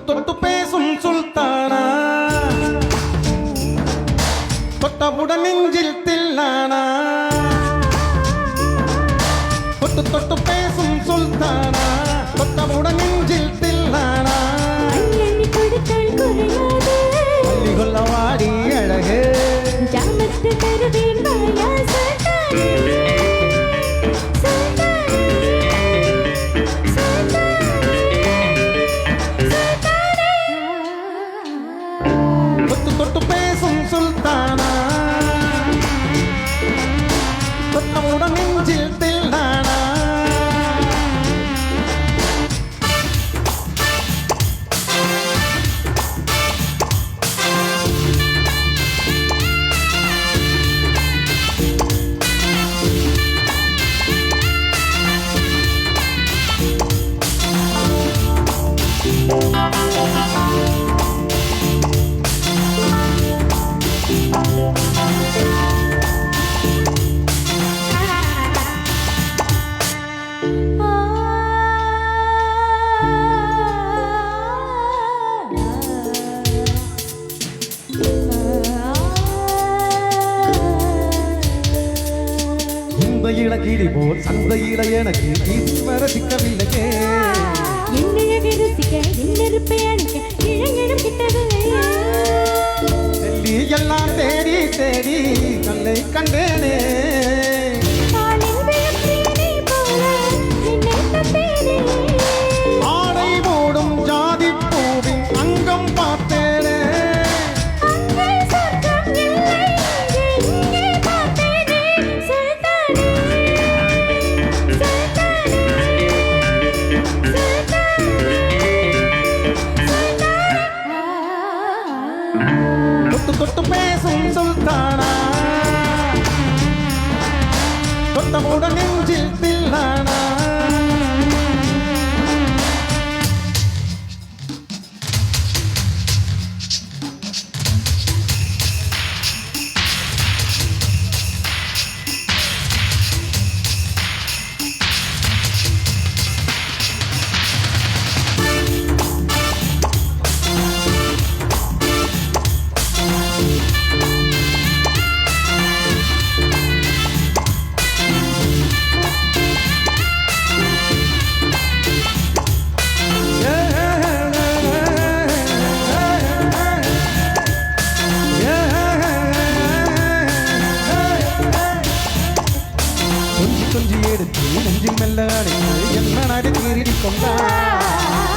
தொட்டு பேசும் சுல்தானா, தொட்டவுடன் நெஞ்சில் தில்லானா. தொட்டு தொட்டு பேசும் சுல்தானா, தொட்டவுடன் நெஞ்சில் தில்லானா. அள்ளி கொள்ள வாடி அழகு ஜாமத்து தருவேன் வாயா சுல்தானே. தொட்டு பேசும் சுல்தானா, தொட்டவுடன் நெஞ்சில் தில்லானா. கிளி போல் சந்தையில எனக்கு இதுவரை சிக்கவில்லையே. என்னைய ருசிக்க என்னிருப்பை அணிக்க இளைஞரும் கிட்டவில்லையே. டெல்லி எல்லாம் தேடி தேடி கண்ணை கண்டேனே. ஆடை மூடும் ஜாதி பூவின் அங்கம் பார்த்தேனே. தொட்டு தொட்டு பேசும் சுல்தானா, தொட்டவுடன் நெஞ்சில் தில்லானா. கொஞ்சி எடுத்து நெஞ்சில் மெல்ல அடைத்து என்ன நடி திருடி கொண்டா.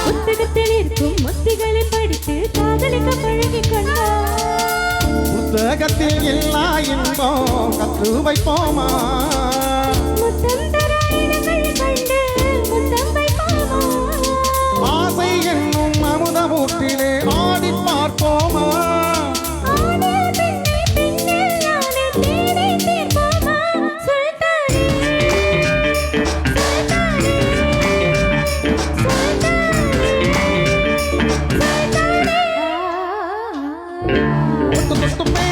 புத்தகத்தில் இருக்கும் முத்துகளை படித்து காதலிக்க பழகி கொண்டா. புத்தகத்தில் எல்லா இன்பம் கற்று வைப்போமா. முத்தம் தர இடங்கள் கண்டு முத்தம் வைப்போமா. ஆசை என்னும் அமுதமூட்டிலே ஆடி பார்ப்போமா. தொட்டு தொட்டு